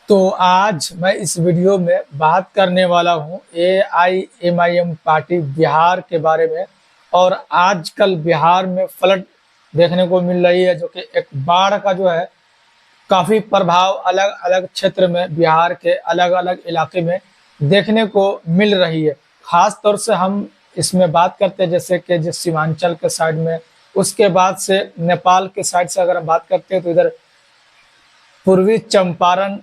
तो आज मैं इस वीडियो में बात करने वाला हूँ AIMIM पार्टी बिहार के बारे में। और आजकल बिहार में फ्लड देखने को मिल रही है, जो कि एक बाढ़ का जो है काफ़ी प्रभाव अलग अलग क्षेत्र में बिहार के अलग अलग इलाके में देखने को मिल रही है। ख़ास तौर से हम इसमें बात करते हैं जैसे कि जो सीमांचल के साइड में, उसके बाद से नेपाल के साइड से अगर हम बात करते हैं तो इधर पूर्वी चंपारण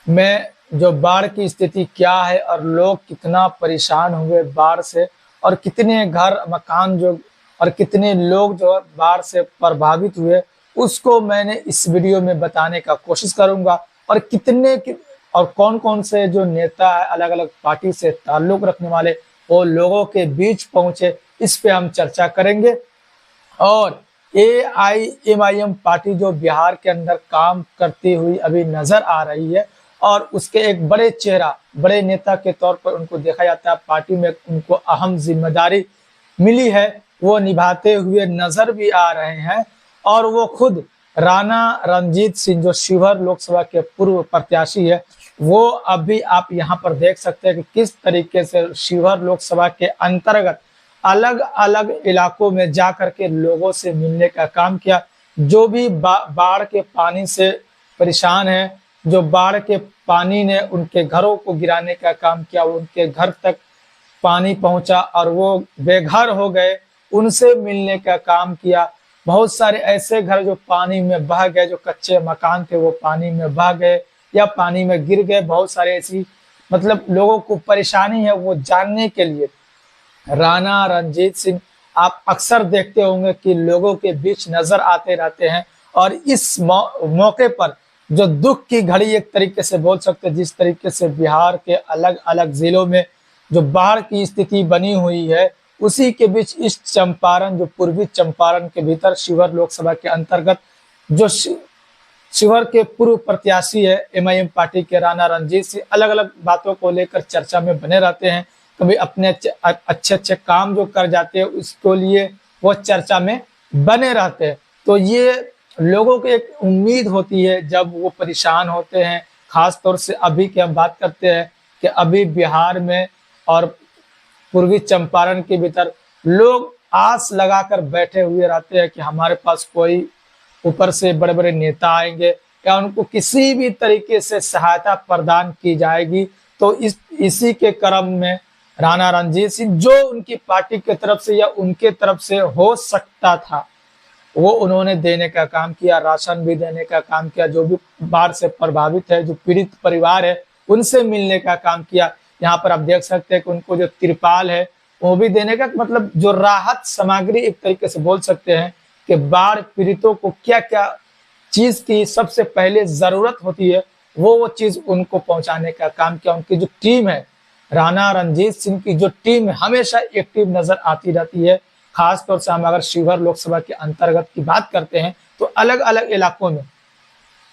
में जो बाढ़ की स्थिति क्या है और लोग कितना परेशान हुए बाढ़ से, और कितने घर मकान जो और कितने लोग जो बाढ़ से प्रभावित हुए, उसको मैंने इस वीडियो में बताने का कोशिश करूंगा। और और कौन कौन से जो नेता है अलग अलग पार्टी से ताल्लुक रखने वाले, वो लोगों के बीच पहुंचे, इस पे हम चर्चा करेंगे। और AIMIM पार्टी जो बिहार के अंदर काम करती हुई अभी नजर आ रही है, और उसके एक बड़े चेहरा, बड़े नेता के तौर पर उनको देखा जाता है। पार्टी में उनको अहम जिम्मेदारी मिली है, वो निभाते हुए नजर भी आ रहे हैं। और वो खुद राणा रणजीत सिंह, जो शिवहर लोकसभा के पूर्व प्रत्याशी है, वो अभी आप यहाँ पर देख सकते हैं कि किस तरीके से शिवहर लोकसभा के अंतर्गत अलग अलग इलाकों में जा करके लोगों से मिलने का काम किया। जो भी बाढ़ के पानी से परेशान है, जो बाढ़ के पानी ने उनके घरों को गिराने का काम किया, उनके घर तक पानी पहुंचा और वो बेघर हो गए, उनसे मिलने का काम किया। बहुत सारे ऐसे घर जो पानी में बह गए, जो कच्चे मकान थे वो पानी में बह गए या पानी में गिर गए। बहुत सारे ऐसी मतलब लोगों को परेशानी है, वो जानने के लिए राणा रणजीत सिंह आप अक्सर देखते होंगे कि लोगों के बीच नजर आते रहते हैं। और इस मौके पर जो दुख की घड़ी एक तरीके से बोल सकते हैं, जिस तरीके से बिहार के अलग अलग जिलों में जो बाढ़ की स्थिति बनी हुई है, उसी के बीच इस चंपारण, जो पूर्वी चंपारण के भीतर शिवहर लोकसभा के अंतर्गत जो शिवहर के पूर्व प्रत्याशी है MIM पार्टी के राणा रणजीत सिंह, अलग अलग बातों को लेकर चर्चा में बने रहते हैं। कभी अपने अच्छे अच्छे काम जो कर जाते हैं उसके लिए वो चर्चा में बने रहते हैं। तो ये लोगों को एक उम्मीद होती है जब वो परेशान होते हैं। खास तौर से अभी की हम बात करते हैं कि अभी बिहार में और पूर्वी चंपारण के भीतर लोग आस लगाकर बैठे हुए रहते हैं कि हमारे पास कोई ऊपर से बड़े बड़े नेता आएंगे या उनको किसी भी तरीके से सहायता प्रदान की जाएगी। तो इसी के क्रम में राणा रणजीत सिंह, जो उनकी पार्टी की तरफ से या उनके तरफ से हो सकता था, वो उन्होंने देने का काम किया, राशन भी देने का काम किया। जो भी बाढ़ से प्रभावित है, जो पीड़ित परिवार है, उनसे मिलने का काम किया। यहाँ पर आप देख सकते हैं कि उनको जो तिरपाल है वो भी देने का, मतलब जो राहत सामग्री एक तरीके से बोल सकते हैं कि बाढ़ पीड़ितों को क्या क्या चीज की सबसे पहले जरूरत होती है, वो चीज उनको पहुंचाने का काम किया। उनकी जो टीम है, राणा रणजीत सिंह की जो टीम हमेशा एक्टिव नजर आती रहती है। खास तौर से हम अगर शिवहर लोकसभा के अंतर्गत की बात करते हैं तो अलग अलग इलाकों में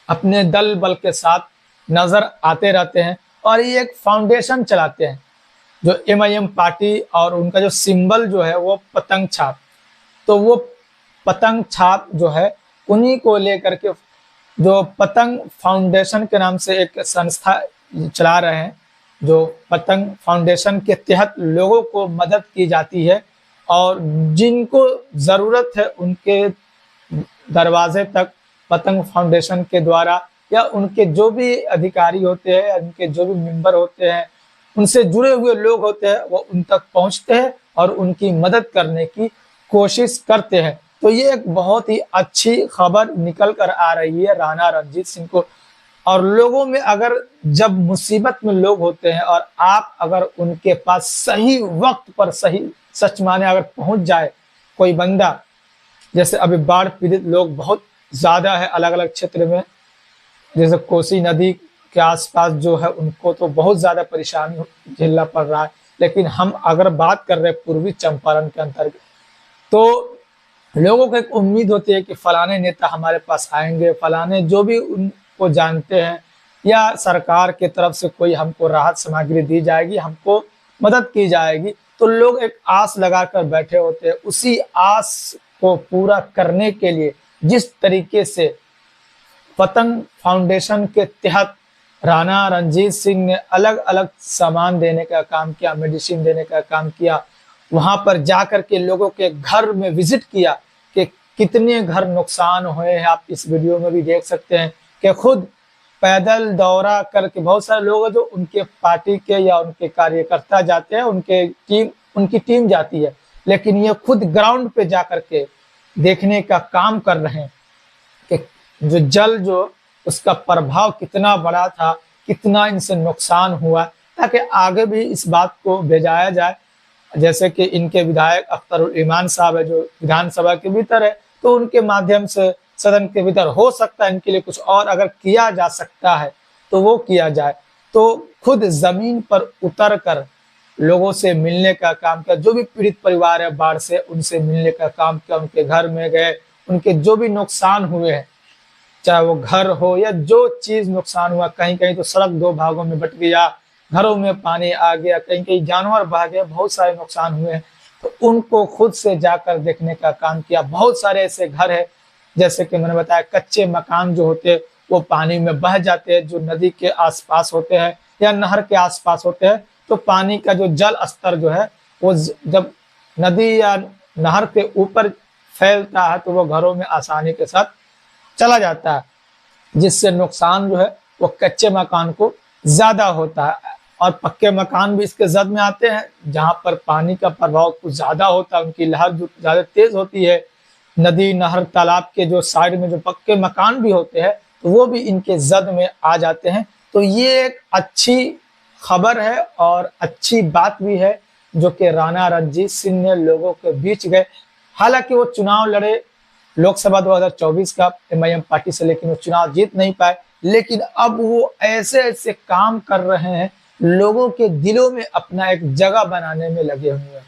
अपने दल बल के साथ नजर आते रहते हैं। और ये एक फाउंडेशन चलाते हैं जो MIM पार्टी, और उनका जो सिंबल जो है वो पतंग छाप। तो वो पतंग छाप जो है उन्हीं को लेकर के जो पतंग फाउंडेशन के नाम से एक संस्था चला रहे हैं, जो पतंग फाउंडेशन के तहत लोगों को मदद की जाती है। और जिनको ज़रूरत है उनके दरवाजे तक पतंग फाउंडेशन के द्वारा या उनके जो भी अधिकारी होते हैं, उनके जो भी मेंबर होते हैं, उनसे जुड़े हुए लोग होते हैं, वो उन तक पहुंचते हैं और उनकी मदद करने की कोशिश करते हैं। तो ये एक बहुत ही अच्छी खबर निकल कर आ रही है राणा रणजीत सिंह को। और लोगों में अगर जब मुसीबत में लोग होते हैं और आप अगर उनके पास सही वक्त पर सही सच माने अगर पहुंच जाए कोई बंदा, जैसे अभी बाढ़ पीड़ित लोग बहुत ज्यादा है अलग अलग क्षेत्र में, जैसे कोसी नदी के आसपास जो है उनको तो बहुत ज्यादा परेशानी झेलना पड़ रहा है। लेकिन हम अगर बात कर रहे हैं पूर्वी चंपारण के अंतर्गत, तो लोगों को एक उम्मीद होती है कि फलाने नेता हमारे पास आएंगे, फलाने जो भी उनको जानते हैं, या सरकार की तरफ से कोई हमको राहत सामग्री दी जाएगी, हमको मदद की जाएगी। तो लोग एक आस लगाकर बैठे होते हैं। उसी आस को पूरा करने के लिए जिस तरीके से पतंग फाउंडेशन के तहत राणा रणजीत सिंह ने अलग अलग सामान देने का काम किया, मेडिसिन देने का काम किया। वहां पर जाकर के लोगों के घर में विजिट किया कि कितने घर नुकसान हुए हैं। आप इस वीडियो में भी देख सकते हैं कि खुद पैदल दौरा करके बहुत सारे लोग हैं जो उनके पार्टी के या उनके कार्यकर्ता जाते हैं, उनकी टीम जाती है, लेकिन ये खुद ग्राउंड पे जाकर के देखने का काम कर रहे हैं कि जो जल जो उसका प्रभाव कितना बड़ा था, कितना इनसे नुकसान हुआ, ताकि आगे भी इस बात को भेजाया जाए। जैसे कि इनके विधायक अख्तरुल ईमान साहब है जो विधानसभा के भीतर है, तो उनके माध्यम से सदन के भीतर हो सकता है इनके लिए कुछ और अगर किया जा सकता है तो वो किया जाए। तो खुद जमीन पर उतर कर लोगों से मिलने का काम किया, जो भी पीड़ित परिवार है बाढ़ से उनसे मिलने का काम किया, उनके घर में गए, उनके जो भी नुकसान हुए हैं, चाहे वो घर हो या जो चीज नुकसान हुआ, कहीं कहीं तो सड़क 2 भागों में बट गया, घरों में पानी आ गया, कहीं कहीं जानवर बह गए, बहुत सारे नुकसान हुए हैं, तो उनको खुद से जाकर देखने का काम किया। बहुत सारे ऐसे घर है, जैसे कि मैंने बताया कच्चे मकान जो होते हैं वो पानी में बह जाते हैं, जो नदी के आसपास होते हैं या नहर के आसपास होते हैं, तो पानी का जो जल स्तर जो है वो जब नदी या नहर के ऊपर फैलता है तो वो घरों में आसानी के साथ चला जाता है, जिससे नुकसान जो है वो कच्चे मकान को ज्यादा होता है। और पक्के मकान भी इसके जद में आते हैं, जहां पर पानी का प्रभाव कुछ ज्यादा होता है, उनकी लहर जो ज्यादा तेज होती है, नदी नहर तालाब के जो साइड में जो पक्के मकान भी होते हैं तो वो भी इनके जद में आ जाते हैं। तो ये एक अच्छी खबर है और अच्छी बात भी है जो कि राणा रणजीत सिंह ने लोगों के बीच गए। हालांकि वो चुनाव लड़े लोकसभा 2024 का एमआईएम पार्टी से, लेकिन वो चुनाव जीत नहीं पाए, लेकिन अब वो ऐसे ऐसे काम कर रहे हैं, लोगों के दिलों में अपना एक जगह बनाने में लगे हुए हैं।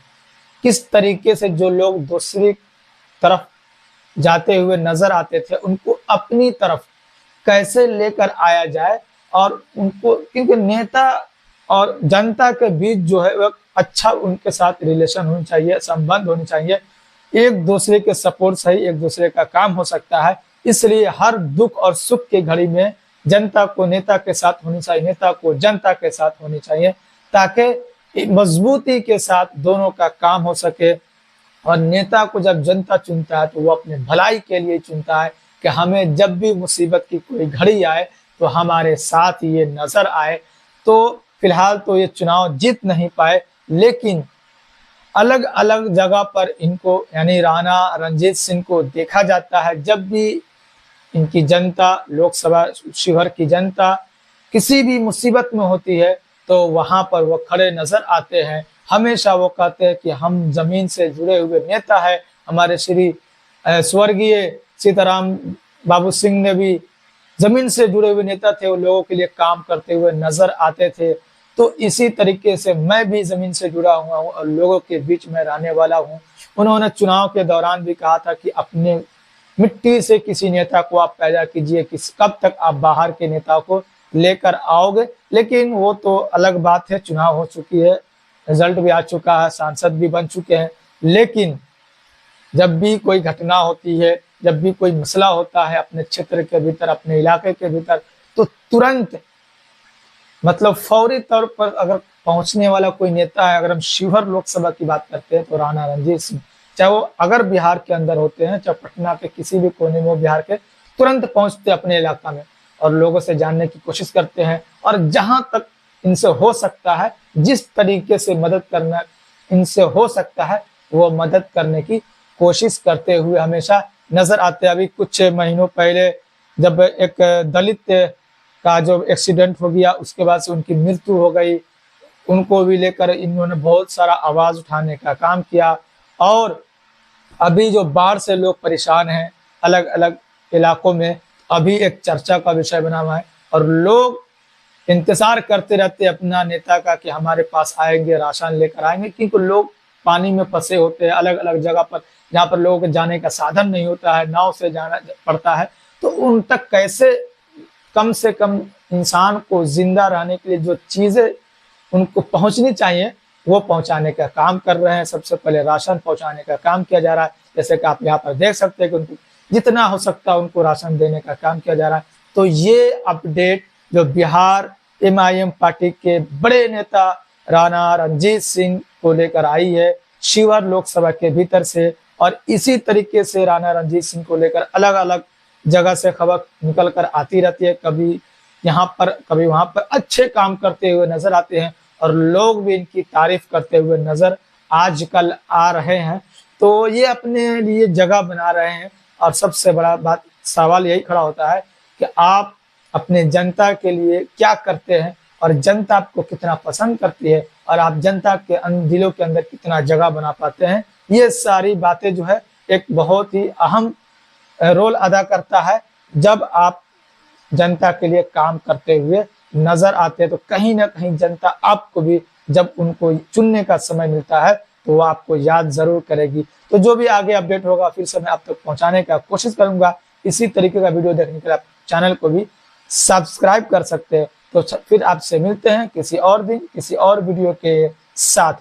किस तरीके से जो लोग दूसरी तरफ जाते हुए नजर आते थे उनको अपनी तरफ कैसे लेकर आया जाए, और उनको, क्योंकि नेता और जनता के बीच जो है वह अच्छा उनके साथ रिलेशन होनी चाहिए, संबंध होनी चाहिए, एक दूसरे के सपोर्ट से ही एक दूसरे का काम हो सकता है। इसलिए हर दुख और सुख की घड़ी में जनता को नेता के साथ होनी चाहिए, नेता को जनता के साथ होनी चाहिए, ताकि मजबूती के साथ दोनों का काम हो सके। और नेता को जब जनता चुनता है तो वो अपने भलाई के लिए चुनता है कि हमें जब भी मुसीबत की कोई घड़ी आए तो हमारे साथ ये नजर आए। तो फिलहाल तो ये चुनाव जीत नहीं पाए, लेकिन अलग अलग जगह पर इनको यानी राणा रणजीत सिंह को देखा जाता है। जब भी इनकी जनता, लोकसभा शिवहर की जनता किसी भी मुसीबत में होती है तो वहां पर वो खड़े नजर आते हैं। हमेशा वो कहते हैं कि हम जमीन से जुड़े हुए नेता है। हमारे श्री स्वर्गीय सीताराम बाबू सिंह ने भी जमीन से जुड़े हुए नेता थे, वो लोगों के लिए काम करते हुए नजर आते थे। तो इसी तरीके से मैं भी जमीन से जुड़ा हुआ हूँ और लोगों के बीच में रहने वाला हूँ। उन्होंने चुनाव के दौरान भी कहा था कि अपने मिट्टी से किसी नेता को आप पैदा कीजिए, कि कब तक आप बाहर के नेता को लेकर आओगे। लेकिन वो तो अलग बात है, चुनाव हो चुकी है, रिजल्ट भी आ चुका है, सांसद भी बन चुके हैं। लेकिन जब भी कोई घटना होती है, जब भी कोई मसला होता है अपने क्षेत्र के भीतर, अपने इलाके के भीतर, तो तुरंत मतलब फौरी तौर पर अगर पहुंचने वाला कोई नेता है, अगर हम शिवहर लोकसभा की बात करते हैं तो राणा रणजीत सिंह, चाहे वो अगर बिहार के अंदर होते हैं, चाहे पटना के किसी भी कोने में, बिहार के तुरंत पहुंचते अपने इलाका में और लोगों से जानने की कोशिश करते हैं। और जहां तक इनसे हो सकता है, जिस तरीके से मदद करना इनसे हो सकता है, वो मदद करने की कोशिश करते हुए हमेशा नजर आते हैं। अभी कुछ महीनों पहले जब एक दलित का जो एक्सीडेंट हो गया, उसके बाद से उनकी मृत्यु हो गई, उनको भी लेकर इन्होंने बहुत सारा आवाज उठाने का काम किया। और अभी जो बाढ़ से लोग परेशान हैं अलग अलग इलाकों में, अभी एक चर्चा का विषय बना हुआ है और लोग इंतजार करते रहते अपना नेता का कि हमारे पास आएंगे, राशन लेकर आएंगे, क्योंकि लोग पानी में फंसे होते हैं अलग अलग जगह पर, जहाँ पर लोगों के जाने का साधन नहीं होता है, नाव से जाना पड़ता है। तो उन तक कैसे कम से कम इंसान को जिंदा रहने के लिए जो चीजें उनको पहुंचनी चाहिए वो पहुंचाने का काम कर रहे हैं। सबसे पहले राशन पहुंचाने का काम किया जा रहा है, जैसे कि आप यहाँ पर देख सकते हैं कि उनको जितना हो सकता है उनको राशन देने का काम किया जा रहा है। तो ये अपडेट जो बिहार MIM पार्टी के बड़े नेता राणा रणजीत सिंह को लेकर आई है शिवहर लोकसभा के भीतर से। और इसी तरीके से राणा रणजीत सिंह को लेकर अलग अलग जगह से खबर निकल कर आती रहती है, कभी यहाँ पर कभी वहां पर अच्छे काम करते हुए नजर आते हैं और लोग भी इनकी तारीफ करते हुए नजर आजकल आ रहे हैं। तो ये अपने लिए जगह बना रहे हैं और सबसे बड़ा बात सवाल यही खड़ा होता है कि आप अपने जनता के लिए क्या करते हैं और जनता आपको कितना पसंद करती है और आप जनता के दिलों के अंदर कितना जगह बना पाते हैं। ये सारी बातें जो है एक बहुत ही अहम रोल अदा करता है। जब आप जनता के लिए काम करते हुए नजर आते हैं तो कहीं ना कहीं जनता आपको भी जब उनको चुनने का समय मिलता है तो वो आपको याद जरूर करेगी। तो जो भी आगे अपडेट होगा फिर से मैं आप तक पहुंचाने का कोशिश करूंगा। इसी तरीके का वीडियो देखने के लिए आप चैनल को भी सब्सक्राइब कर सकते हैं। तो फिर आपसे मिलते हैं किसी और दिन किसी और वीडियो के साथ।